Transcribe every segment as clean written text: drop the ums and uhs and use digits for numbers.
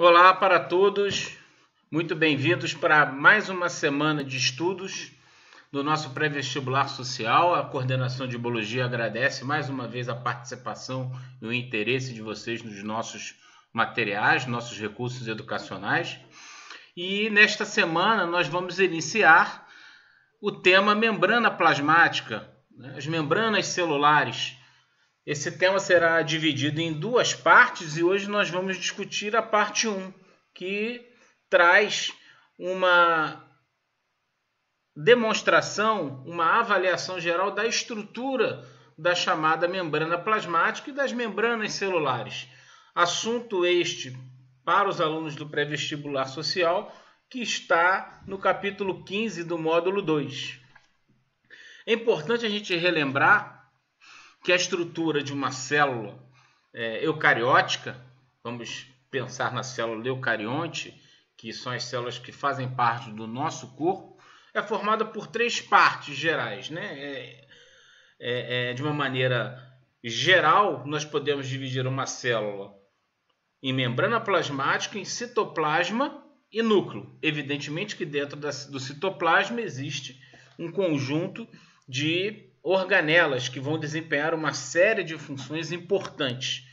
Olá para todos, muito bem-vindos para mais uma semana de estudos do nosso pré-vestibular social. A Coordenação de Biologia agradece mais uma vez a participação e o interesse de vocês nos nossos materiais, nossos recursos educacionais. E nesta semana nós vamos iniciar o tema membrana plasmática, as membranas celulares. Esse tema será dividido em duas partes e hoje nós vamos discutir a parte 1, que traz uma demonstração, uma avaliação geral da estrutura da chamada membrana plasmática e das membranas celulares. Assunto este para os alunos do pré-vestibular social, que está no capítulo 15 do módulo 2. É importante a gente relembrar que a estrutura de uma célula eucariótica, vamos pensar na célula eucarionte, que são as células que fazem parte do nosso corpo, é formada por três partes gerais, né? De uma maneira geral, nós podemos dividir uma célula em membrana plasmática, em citoplasma e núcleo. Evidentemente que dentro do citoplasma existe um conjunto de organelas que vão desempenhar uma série de funções importantes.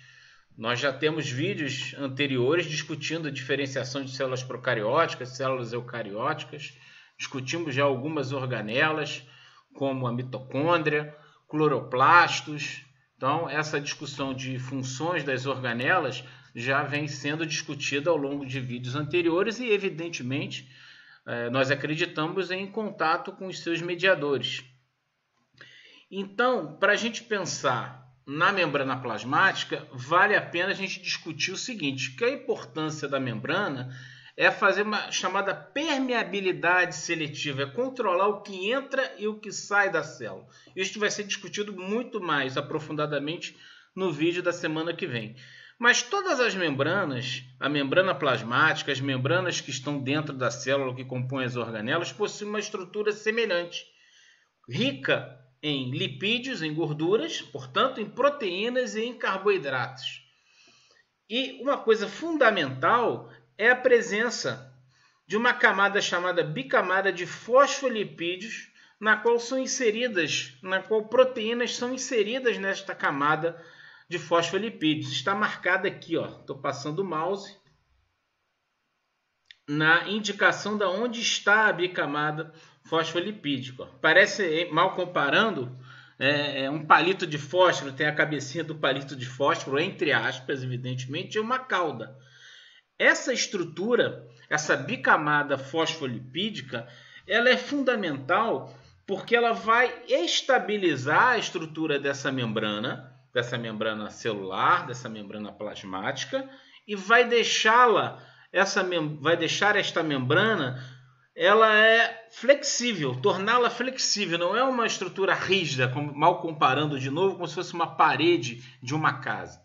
Nós já temos vídeos anteriores discutindo a diferenciação de células procarióticas, células eucarióticas. Discutimos já algumas organelas, como a mitocôndria, cloroplastos. Então, essa discussão de funções das organelas já vem sendo discutida ao longo de vídeos anteriores e, evidentemente, nós acreditamos em contato com os seus mediadores. Então, para a gente pensar na membrana plasmática, vale a pena a gente discutir o seguinte, que a importância da membrana é fazer uma chamada permeabilidade seletiva, é controlar o que entra e o que sai da célula. Isso vai ser discutido muito mais aprofundadamente no vídeo da semana que vem. Mas todas as membranas, a membrana plasmática, as membranas que estão dentro da célula que compõem as organelas, possuem uma estrutura semelhante, rica em lipídios, em gorduras, portanto, em proteínas e em carboidratos. E uma coisa fundamental é a presença de uma camada chamada bicamada de fosfolipídios, na qual proteínas são inseridas nesta camada de fosfolipídios. Está marcada aqui, ó. Estou passando o mouse na indicação de onde está a bicamada fosfolipídica. Parece, mal comparando, um palito de fósforo, tem a cabecinha do palito de fósforo, entre aspas, evidentemente, e uma cauda. Essa estrutura, essa bicamada fosfolipídica, ela é fundamental porque ela vai estabilizar a estrutura dessa membrana celular, dessa membrana plasmática, e vai deixar esta membrana ela é flexível, torná-la flexível, não é uma estrutura rígida, mal comparando de novo, como se fosse uma parede de uma casa.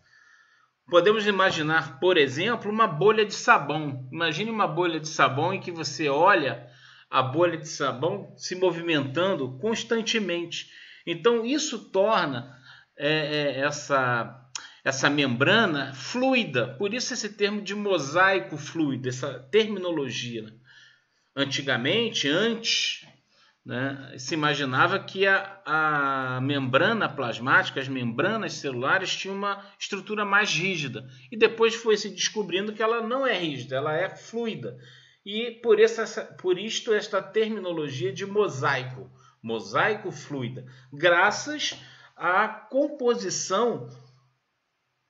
Podemos imaginar, por exemplo, uma bolha de sabão. Imagine uma bolha de sabão em que você olha a bolha de sabão se movimentando constantemente. Então, isso torna essa membrana fluida. Por isso esse termo de mosaico fluido, essa terminologia. Antigamente, se imaginava que a membrana plasmática, as membranas celulares, tinham uma estrutura mais rígida. E depois foi se descobrindo que ela não é rígida, ela é fluida. E por isto esta terminologia de mosaico fluida, graças à composição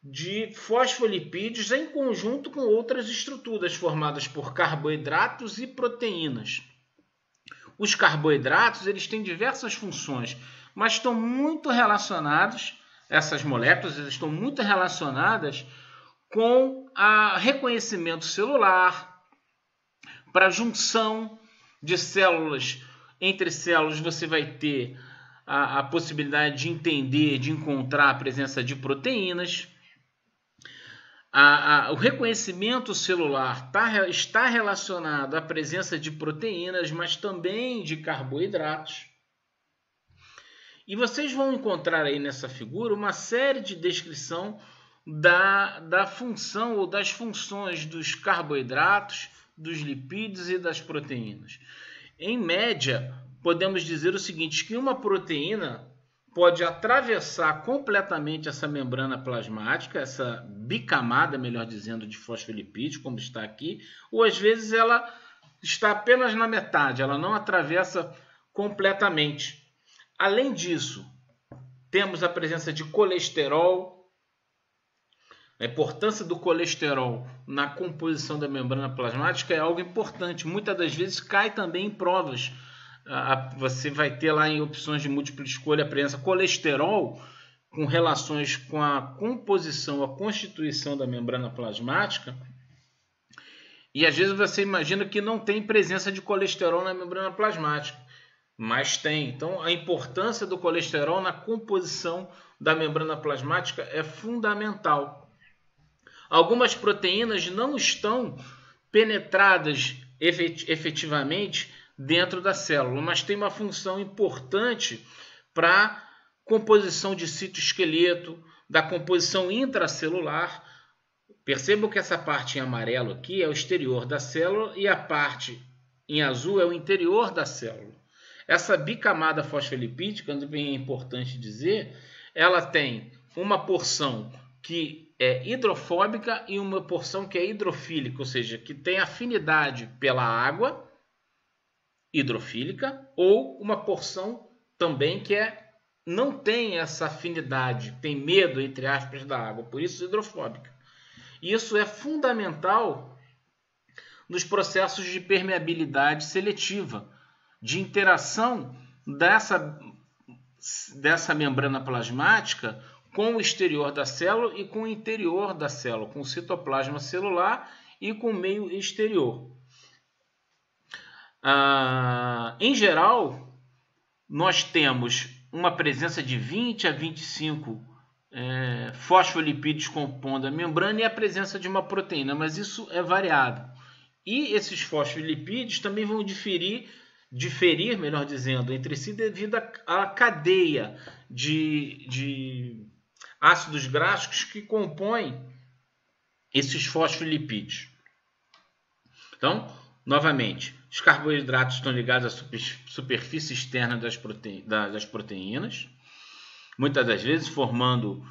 de fosfolipídios em conjunto com outras estruturas formadas por carboidratos e proteínas. Os carboidratos eles têm diversas funções, mas estão muito relacionados, essas moléculas estão muito relacionadas com o reconhecimento celular, para a junção de células. Entre células você vai ter a possibilidade de entender, de encontrar a presença de proteínas. O reconhecimento celular está relacionado à presença de proteínas, mas também de carboidratos. E vocês vão encontrar aí nessa figura uma série de descrição da função ou das funções dos carboidratos, dos lipídios e das proteínas. Em média, podemos dizer o seguinte, que uma proteína pode atravessar completamente essa membrana plasmática, essa bicamada, melhor dizendo, de fosfolipídios, como está aqui, ou às vezes ela está apenas na metade, ela não atravessa completamente. Além disso, temos a presença de colesterol. A importância do colesterol na composição da membrana plasmática é algo importante. Muitas das vezes cai também em provas. Você vai ter lá em opções de múltipla escolha a presença de colesterol com relações com a composição, a constituição da membrana plasmática. E às vezes você imagina que não tem presença de colesterol na membrana plasmática, mas tem. Então a importância do colesterol na composição da membrana plasmática é fundamental. Algumas proteínas não estão penetradas efetivamente dentro da célula, mas tem uma função importante para a composição de citoesqueleto, da composição intracelular. Percebam que essa parte em amarelo aqui é o exterior da célula e a parte em azul é o interior da célula. Essa bicamada fosfolipídica, também é importante dizer, ela tem uma porção que é hidrofóbica e uma porção que é hidrofílica, ou seja, que tem afinidade pela água, hidrofílica, ou uma porção também que não tem essa afinidade, tem medo, entre aspas, da água, por isso hidrofóbica. Isso é fundamental nos processos de permeabilidade seletiva, de interação dessa membrana plasmática com o exterior da célula e com o interior da célula, com o citoplasma celular e com o meio exterior. Em geral, nós temos uma presença de 20 a 25 fosfolipídios compondo a membrana e a presença de uma proteína, mas isso é variado. E esses fosfolipídios também vão diferir, melhor dizendo, entre si devido à cadeia de ácidos graxos que compõem esses fosfolipídios. Então, novamente, os carboidratos estão ligados à superfície externa das proteínas, muitas das vezes formando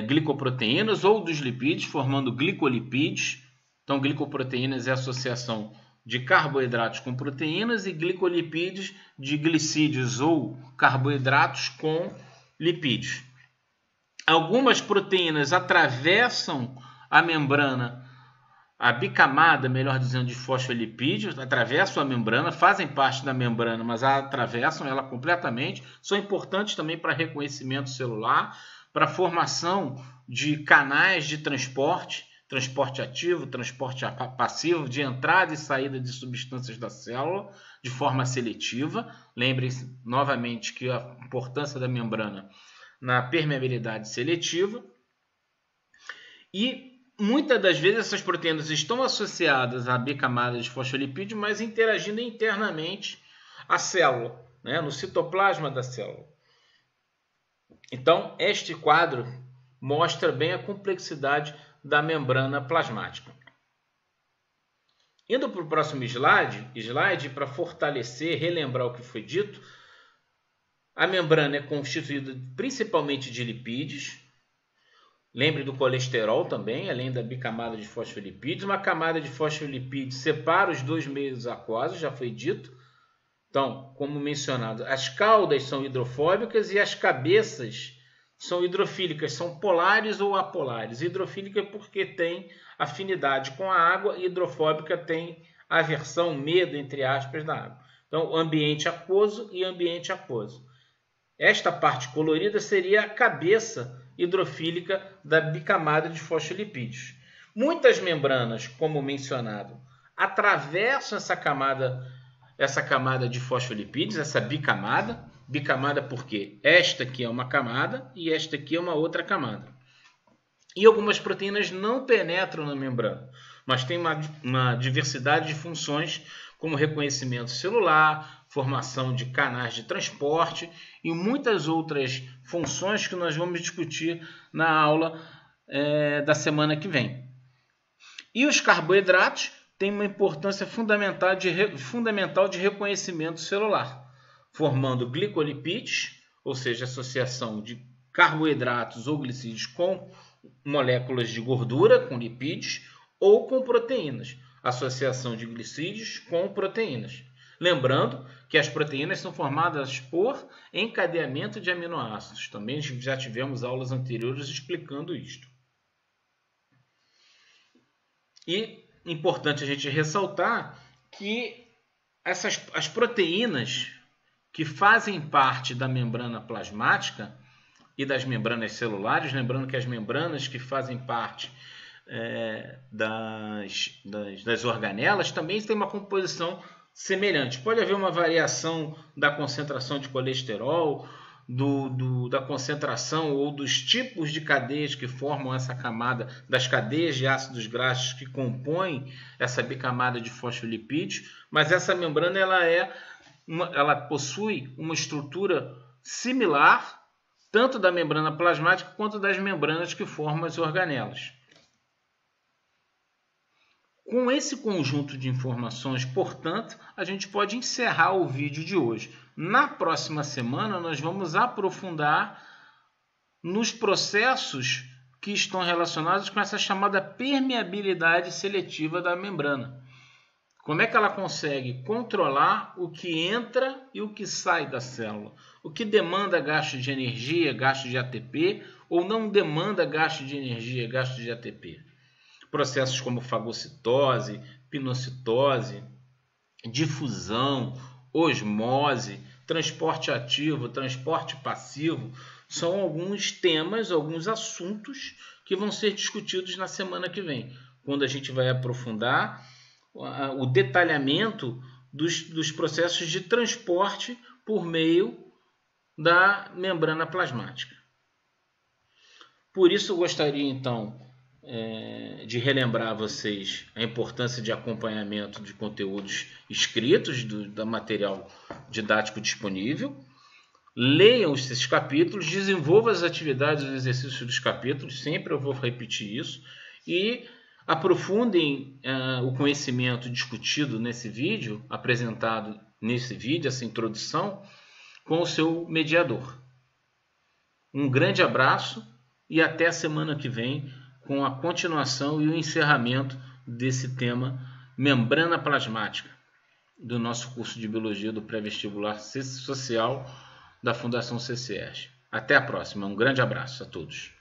glicoproteínas, ou dos lipídios, formando glicolipídios. Então, glicoproteínas é a associação de carboidratos com proteínas e glicolipídios de glicídios ou carboidratos com lipídios. Algumas proteínas atravessam a membrana, a bicamada, melhor dizendo, de fosfolipídios, atravessam a membrana, fazem parte da membrana, mas atravessam ela completamente. São importantes também para reconhecimento celular, para a formação de canais de transporte ativo, transporte passivo, de entrada e saída de substâncias da célula de forma seletiva. Lembrem-se novamente que a importância da membrana na permeabilidade seletiva. E muitas das vezes essas proteínas estão associadas à bicamada de fosfolipídio, mas interagindo internamente à célula, no citoplasma da célula. Então, este quadro mostra bem a complexidade da membrana plasmática. Indo para o próximo slide para fortalecer, relembrar o que foi dito, a membrana é constituída principalmente de lipídios. Lembre do colesterol também, além da bicamada de fosfolipídios. Uma camada de fosfolipídios separa os dois meios aquosos, já foi dito. Então, como mencionado, as caudas são hidrofóbicas e as cabeças são hidrofílicas, são polares ou apolares. Hidrofílica porque tem afinidade com a água, e hidrofóbica tem aversão, medo, entre aspas, da água. Então, ambiente aquoso e ambiente aquoso. Esta parte colorida seria a cabeça hidrofílica da bicamada de fosfolipídios. Muitas membranas, como mencionado, atravessam essa camada de fosfolipídios, essa bicamada. Bicamada porque esta aqui é uma camada e esta aqui é uma outra camada. E algumas proteínas não penetram na membrana, mas tem uma diversidade de funções, como reconhecimento celular, formação de canais de transporte e muitas outras funções que nós vamos discutir na aula da semana que vem. E os carboidratos têm uma importância fundamental de reconhecimento celular, formando glicolipídios, ou seja, associação de carboidratos ou glicídios com moléculas de gordura, com lipídios, ou com proteínas, associação de glicídios com proteínas. Lembrando que as proteínas são formadas por encadeamento de aminoácidos. Também já tivemos aulas anteriores explicando isto. E importante a gente ressaltar que as proteínas que fazem parte da membrana plasmática e das membranas celulares, lembrando que as membranas que fazem parte das organelas também têm uma composição semelhante. Pode haver uma variação da concentração de colesterol, da concentração ou dos tipos de cadeias que formam essa camada, das cadeias de ácidos graxos que compõem essa bicamada de fosfolipídios, mas essa membrana ela possui uma estrutura similar tanto da membrana plasmática quanto das membranas que formam as organelas. Com esse conjunto de informações, portanto, a gente pode encerrar o vídeo de hoje. Na próxima semana, nós vamos aprofundar nos processos que estão relacionados com essa chamada permeabilidade seletiva da membrana. Como é que ela consegue controlar o que entra e o que sai da célula? O que demanda gasto de energia, gasto de ATP, ou não demanda gasto de energia, gasto de ATP? Processos como fagocitose, pinocitose, difusão, osmose, transporte ativo, transporte passivo, são alguns temas, alguns assuntos que vão ser discutidos na semana que vem, quando a gente vai aprofundar o detalhamento dos processos de transporte por meio da membrana plasmática. Por isso eu gostaria então de relembrar a vocês a importância de acompanhamento de conteúdos escritos da material didático disponível. Leiam esses capítulos, desenvolvam as atividades e os exercícios dos capítulos, sempre eu vou repetir isso, e aprofundem o conhecimento discutido nesse vídeo, apresentado nesse vídeo, essa introdução, com o seu mediador. Um grande abraço e até a semana que vem, com a continuação e o encerramento desse tema membrana plasmática do nosso curso de Biologia do Pré-Vestibular Social da Fundação CCERJ. Até a próxima, um grande abraço a todos.